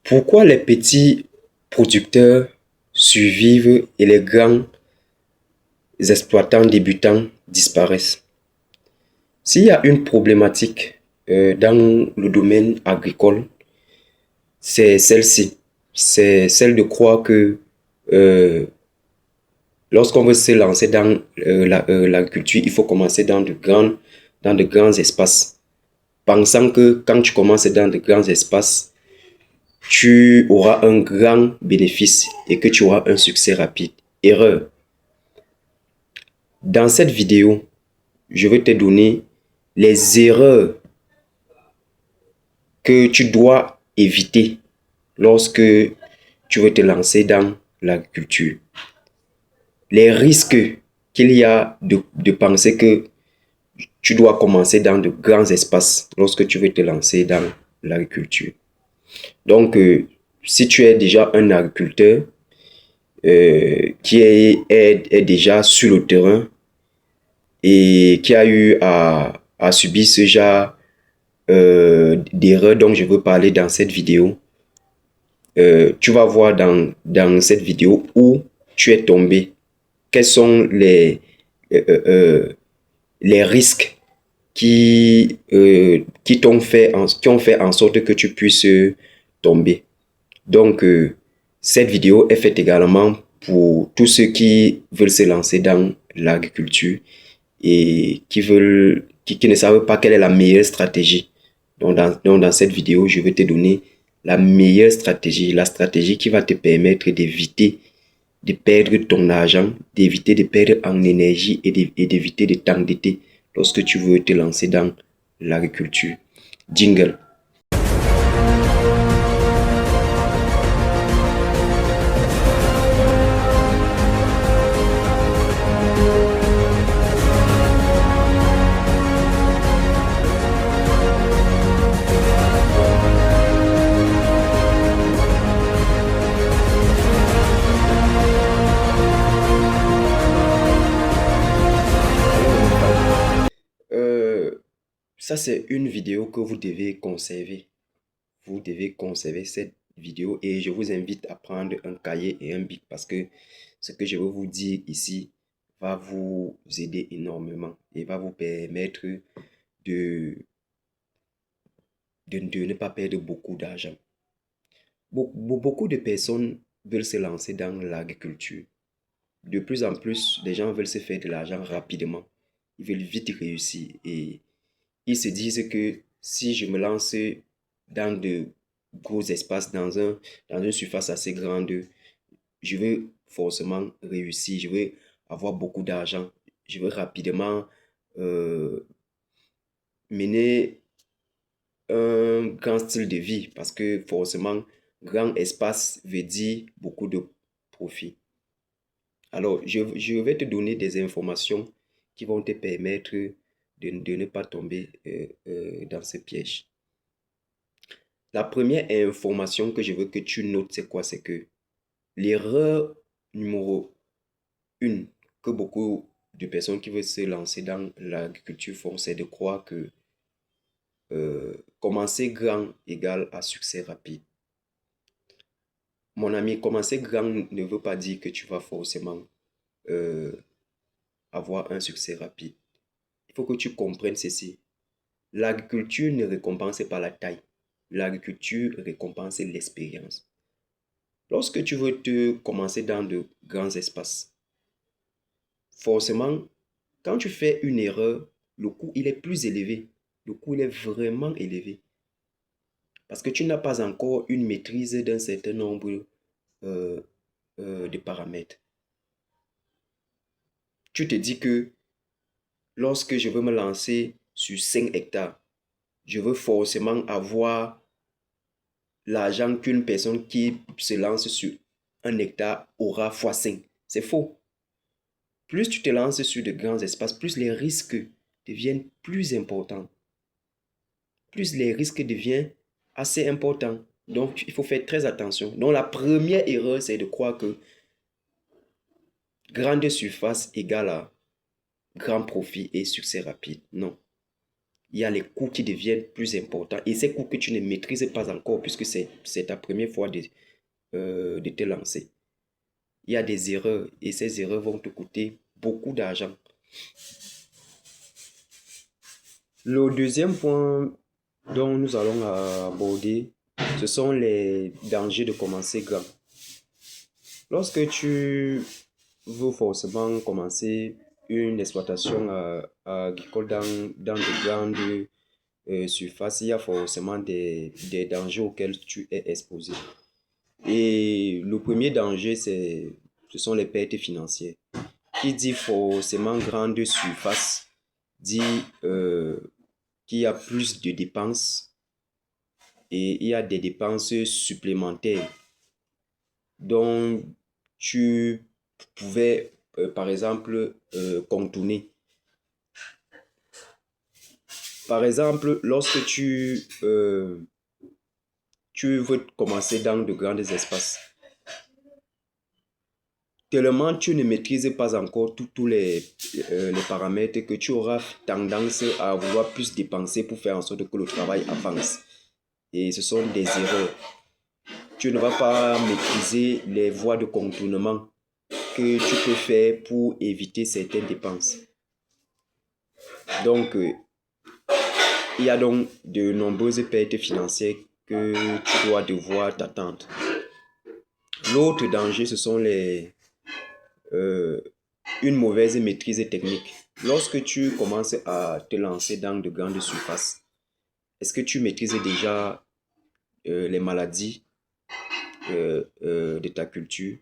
Pourquoi les petits producteurs survivent et les grands exploitants débutants disparaissent? S'il y a une problématique dans le domaine agricole, c'est celle-ci. C'est celle de croire que euh, lorsqu'on veut se lancer dans l'agriculture, il faut commencer dans de grands espaces. Pensant que quand tu commences dans de grands espaces, tu auras un grand bénéfice et que tu auras un succès rapide. Erreur. Dans cette vidéo, je vais te donner les erreurs que tu dois éviter lorsque tu veux te lancer dans l'agriculture. Les risques qu'il y a de penser que tu dois commencer dans de grands espaces lorsque tu veux te lancer dans l'agriculture. Donc, si tu es déjà un agriculteur qui est déjà sur le terrain et qui a eu à subir ce genre d'erreurs dont je veux parler dans cette vidéo, tu vas voir dans cette vidéo où tu es tombé, quels sont les risques qui ont fait en sorte que tu puisses tomber. Donc, cette vidéo est faite également pour tous ceux qui veulent se lancer dans l'agriculture et qui ne savent pas quelle est la meilleure stratégie. Donc, dans cette vidéo, je vais te donner la meilleure stratégie, la stratégie qui va te permettre d'éviter de perdre ton argent, d'éviter de perdre en énergie et d'éviter de t'endetter lorsque tu veux te lancer dans l'agriculture. Jingle. Ça, c'est une vidéo que vous devez conserver. Vous devez conserver cette vidéo et je vous invite à prendre un cahier et un bic parce que ce que je vais vous dire ici va vous aider énormément et va vous permettre de, de ne pas perdre beaucoup d'argent. Beaucoup de personnes veulent se lancer dans l'agriculture. De plus en plus, les gens veulent se faire de l'argent rapidement. Ils veulent vite réussir et ils se disent que si je me lance dans de gros espaces, dans une surface assez grande, je vais forcément réussir, je vais avoir beaucoup d'argent, je vais rapidement euh, mener un grand style de vie parce que forcément, grand espace veut dire beaucoup de profit. Alors, je vais te donner des informations qui vont te permettre de ne pas tomber dans ce piège. La première information que je veux que tu notes, c'est quoi? C'est que l'erreur numéro une que beaucoup de personnes qui veulent se lancer dans l'agriculture font, c'est de croire que commencer grand égale à succès rapide. Mon ami, commencer grand ne veut pas dire que tu vas forcément euh, avoir un succès rapide. Il faut que tu comprennes ceci. L'agriculture ne récompense pas la taille. L'agriculture récompense l'expérience. Lorsque tu veux te commencer dans de grands espaces, forcément, quand tu fais une erreur, le coût il est plus élevé. Le coût il est vraiment élevé. Parce que tu n'as pas encore une maîtrise d'un certain nombre euh, de paramètres. Tu te dis que lorsque je veux me lancer sur 5 hectares, je veux forcément avoir l'argent qu'une personne qui se lance sur 1 hectare aura fois 5. C'est faux. Plus tu te lances sur de grands espaces, plus les risques deviennent plus importants. Plus les risques deviennent assez importants. Donc, il faut faire très attention. Donc, la première erreur, c'est de croire que grande surface égale à grand profit et succès rapide. Non. il y a les coûts qui deviennent plus importants. Et ces coûts que tu ne maîtrises pas encore, puisque c'est ta première fois de te lancer. Il y a des erreurs et ces erreurs vont te coûter beaucoup d'argent. Le deuxième point dont nous allons aborder, ce sont les dangers de commencer grand. Lorsque tu veux forcément commencer une exploitation agricole dans de grandes surfaces, il y a forcément des dangers auxquels tu es exposé. Et le premier danger, ce sont les pertes financières. Qui dit forcément grande surface, dit qu'il y a plus de dépenses et il y a des dépenses supplémentaires dont tu pouvais, par exemple, contourner. Par exemple, lorsque tu veux commencer dans de grands espaces, tellement tu ne maîtrises pas encore tous les paramètres que tu auras tendance à vouloir plus dépenser pour faire en sorte que le travail avance. Et ce sont des erreurs. Tu ne vas pas maîtriser les voies de contournement que tu peux faire pour éviter certaines dépenses. Donc, il y a donc de nombreuses pertes financières que tu dois devoir t'attendre. L'autre danger, ce sont une mauvaise maîtrise technique. Lorsque tu commences à te lancer dans de grandes surfaces, est-ce que tu maîtrises déjà les maladies de ta culture?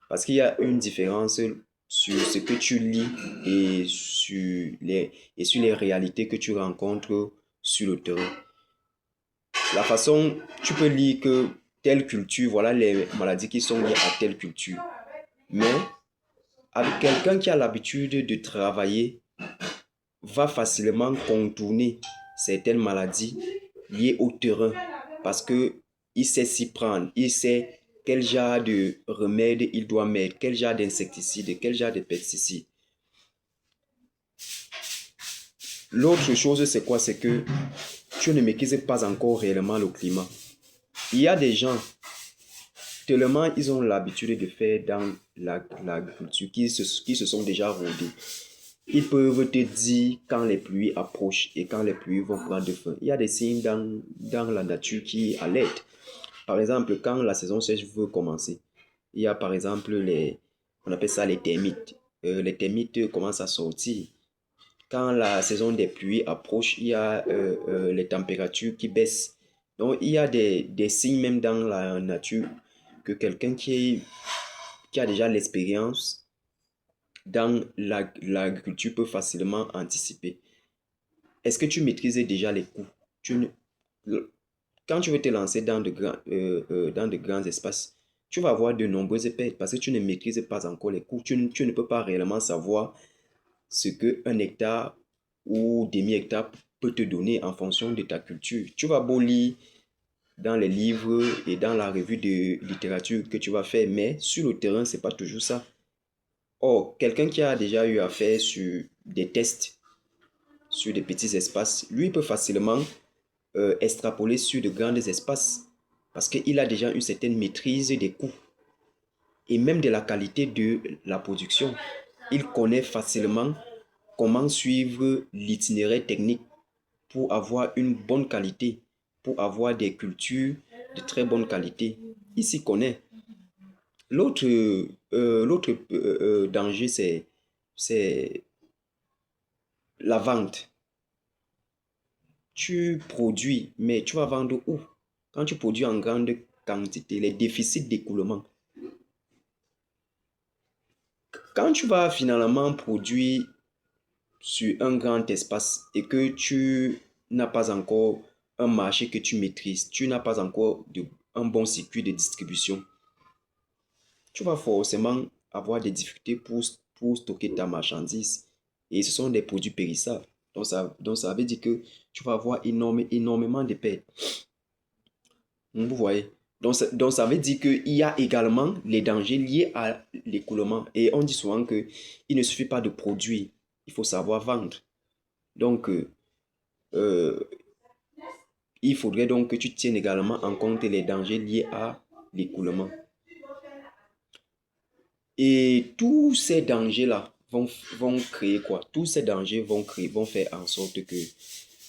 Parce qu'il y a une différence sur ce que tu lis et sur les réalités que tu rencontres sur le terrain. La façon, tu peux lire que telle culture, voilà les maladies qui sont liées à telle culture. Mais avec quelqu'un qui a l'habitude de travailler, va facilement contourner certaines maladies liées au terrain parce que il sait s'y prendre, il sait quel genre de remède il doit mettre, quel genre d'insecticide, quel genre de pesticide. L'autre chose, c'est quoi? C'est que tu ne maîtrises pas encore réellement le climat. Il y a des gens, tellement ils ont l'habitude de faire dans l'agriculture, qui se sont déjà rodés. Ils peuvent te dire quand les pluies approchent et quand les pluies vont prendre fin. Il y a des signes dans la nature qui alertent. Par exemple, quand la saison sèche veut commencer, il y a par exemple on appelle ça les termites. Les termites commencent à sortir. Quand la saison des pluies approche, il y a les températures qui baissent. Donc, il y a des signes même dans la nature que quelqu'un qui a déjà l'expérience dans l'agriculture peut facilement anticiper. Est-ce que tu maîtrises déjà les coûts? Quand tu veux te lancer dans dans de grands espaces, tu vas avoir de nombreuses pertes parce que tu ne maîtrises pas encore les coûts. Tu ne peux pas réellement savoir ce qu'un hectare ou demi-hectare peut te donner en fonction de ta culture. Tu vas beau lire dans les livres et dans la revue de littérature que tu vas faire, mais sur le terrain, ce n'est pas toujours ça. Or, quelqu'un qui a déjà eu à faire sur des tests, sur des petits espaces, lui peut facilement extrapoler sur de grands espaces parce qu'il a déjà une certaine maîtrise des coûts et même de la qualité de la production. Il connaît facilement comment suivre l'itinéraire technique pour avoir une bonne qualité, pour avoir des cultures de très bonne qualité. Il s'y connaît. L'autre danger, c'est la vente. Tu produis, mais tu vas vendre où? Quand tu produis en grande quantité, les déficits d'écoulement. Quand tu vas finalement produire sur un grand espace et que tu n'as pas encore un marché que tu maîtrises, tu n'as pas encore un bon circuit de distribution, tu vas forcément avoir des difficultés pour stocker ta marchandise. Et ce sont des produits périssables. Donc ça veut dire que tu vas avoir énormément de pertes. Vous voyez? Donc ça veut dire qu'il y a également les dangers liés à l'écoulement. Et on dit souvent qu'il ne suffit pas de produire, il faut savoir vendre. Donc, euh, il faudrait donc que tu tiennes également en compte les dangers liés à l'écoulement. Et tous ces dangers-là vont créer quoi? Tous ces dangers vont faire en sorte que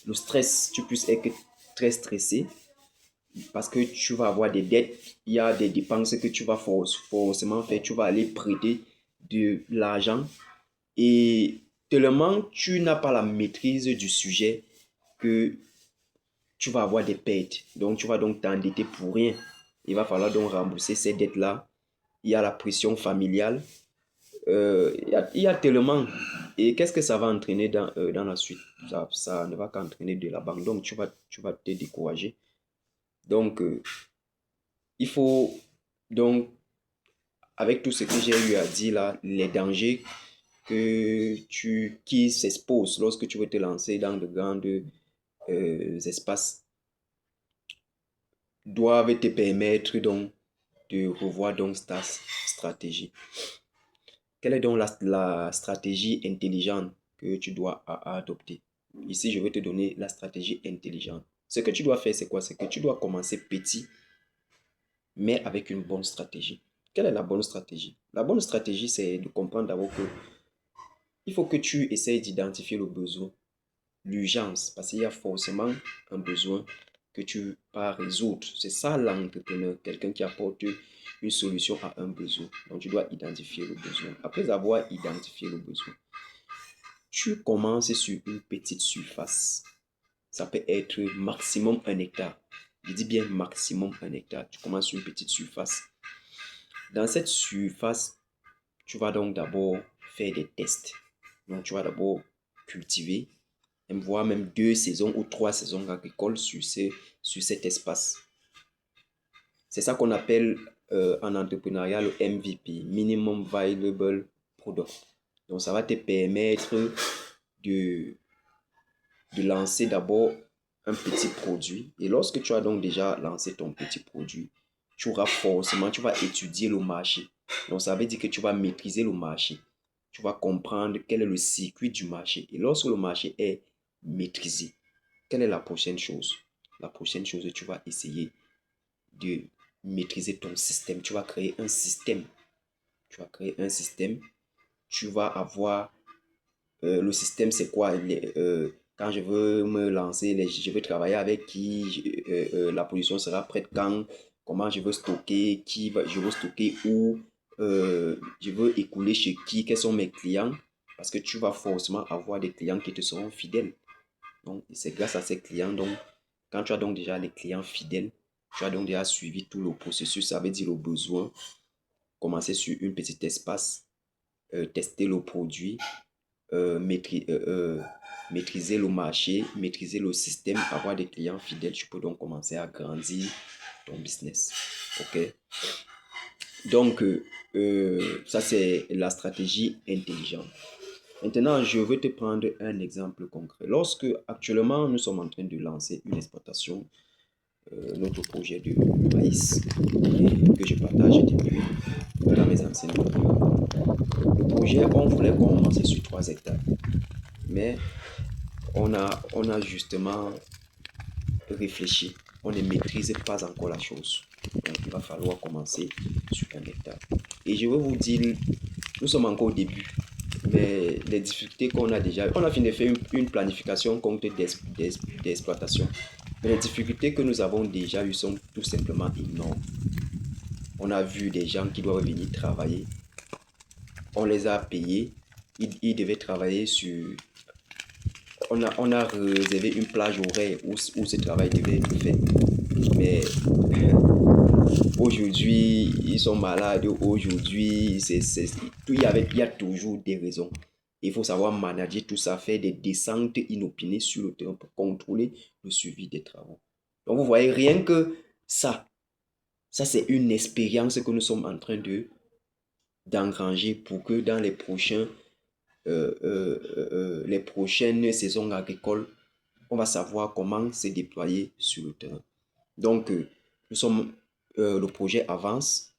le stress, tu puisses être très stressé parce que tu vas avoir des dettes, il y a des dépenses que tu vas forcément faire, tu vas aller prêter de l'argent et tellement tu n'as pas la maîtrise du sujet que tu vas avoir des pertes. Donc tu vas donc t'endetter pour rien. Il va falloir donc rembourser ces dettes-là. Il y a la pression familiale. Il y a tellement. Et qu'est-ce que ça va entraîner dans la suite? Ça ne va qu'entraîner de l'abandon. Donc tu vas te décourager. Donc il faut donc, avec tout ce que j'ai eu à dire là, les dangers qui s'exposent lorsque tu veux te lancer dans de grands espaces doivent te permettre donc de revoir donc ta stratégie. Quelle est donc la stratégie intelligente que tu dois adopter? Ici, je vais te donner la stratégie intelligente. Ce que tu dois faire, c'est quoi? C'est que tu dois commencer petit, mais avec une bonne stratégie. Quelle est la bonne stratégie? La bonne stratégie, c'est de comprendre d'abord que il faut que tu essayes d'identifier le besoin, l'urgence, parce qu'il y a forcément un besoin que tu vas résoudre. C'est ça l'entrepreneur, quelqu'un qui apporte une solution à un besoin. Donc tu dois identifier le besoin. Après avoir identifié le besoin, tu commences sur une petite surface. Ça peut être maximum 1 hectare. Je dis bien maximum 1 hectare. Tu commences sur une petite surface. Dans cette surface, tu vas donc d'abord faire des tests. Donc tu vas d'abord cultiver, voire même 2 saisons ou 3 saisons agricoles sur cet espace. C'est ça qu'on appelle en entrepreneuriat le MVP, Minimum Viable Product. Donc ça va te permettre de, de lancer d'abord un petit produit. Et lorsque tu as donc déjà lancé ton petit produit, tu vas étudier le marché. Donc ça veut dire que tu vas maîtriser le marché. Tu vas comprendre quel est le circuit du marché. Et lorsque le marché est maîtrisé, quelle est la prochaine chose? La prochaine chose, tu vas essayer de maîtriser ton système. Tu vas créer un système. Tu vas créer un système. Tu vas avoir le système, c'est quoi? Quand je veux me lancer, je veux travailler avec qui, la position sera prête quand, comment je veux stocker, je veux stocker où, je veux écouler chez qui, quels sont mes clients, parce que tu vas forcément avoir des clients qui te seront fidèles. Donc, c'est grâce à ces clients, donc, quand tu as donc déjà les clients fidèles, tu as donc déjà suivi tout le processus, ça veut dire le besoin, commencer sur une petite espace, tester le produit, maîtriser le marché, maîtriser le système, avoir des clients fidèles, tu peux donc commencer à grandir ton business. OK? Donc, ça, c'est la stratégie intelligente. Maintenant, je veux te prendre un exemple concret. Lorsque actuellement, nous sommes en train de lancer une exploitation, notre projet de maïs que je partage depuis dans mes anciennes vidéos. Le projet, on voulait commencer sur 3 hectares. Mais on a justement réfléchi. On ne maîtrise pas encore la chose. Donc, il va falloir commencer sur 1 hectare. Et je veux vous dire, nous sommes encore au début. Mais les difficultés qu'on a déjà, on a fini de faire une planification compte d'exploitation. Mais les difficultés que nous avons déjà eues sont tout simplement énormes. On a vu des gens qui doivent venir travailler. On les a payés. Ils devaient travailler sur on a réservé une plage horaire où ce travail devait être fait. Mais aujourd'hui, ils sont malades. Aujourd'hui, il y a toujours des raisons. Il faut savoir manager tout ça, faire des descentes inopinées sur le terrain pour contrôler le suivi des travaux. Donc, vous voyez, rien que ça c'est une expérience que nous sommes en train d'engranger pour que dans les prochaines saisons agricoles, on va savoir comment se déployer sur le terrain. Donc, le projet avance.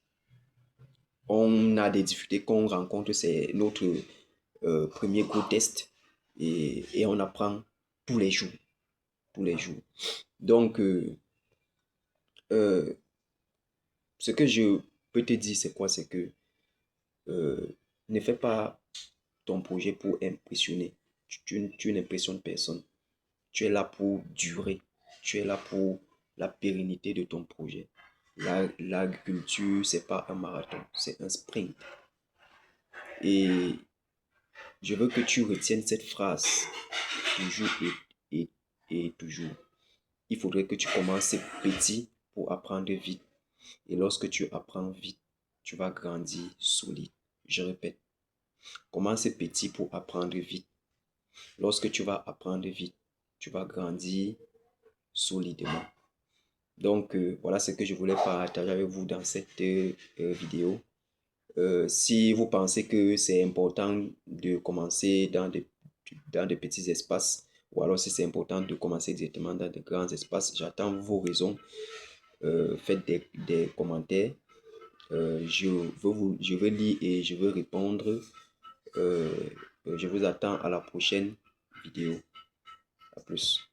On a des difficultés qu'on rencontre, c'est notre premier gros test et on apprend tous les jours. tous les jours. Donc, ce que je peux te dire, c'est quoi? C'est que ne fais pas ton projet pour impressionner. Tu n'impressionnes personne. Tu es là pour durer. Tu es là pour la pérennité de ton projet. L'agriculture, c'est pas un marathon, c'est un sprint. Et je veux que tu retiennes cette phrase toujours et toujours. Il faudrait que tu commences petit pour apprendre vite. Et lorsque tu apprends vite, tu vas grandir solide. Je répète, commence petit pour apprendre vite. Lorsque tu vas apprendre vite, tu vas grandir solidement. Donc, voilà ce que je voulais partager avec vous dans cette vidéo. Si vous pensez que c'est important de commencer dans des petits espaces, ou alors si c'est important de commencer directement dans de grands espaces, j'attends vos raisons. Faites des commentaires. Je veux lire et je veux répondre. Je vous attends à la prochaine vidéo. À plus.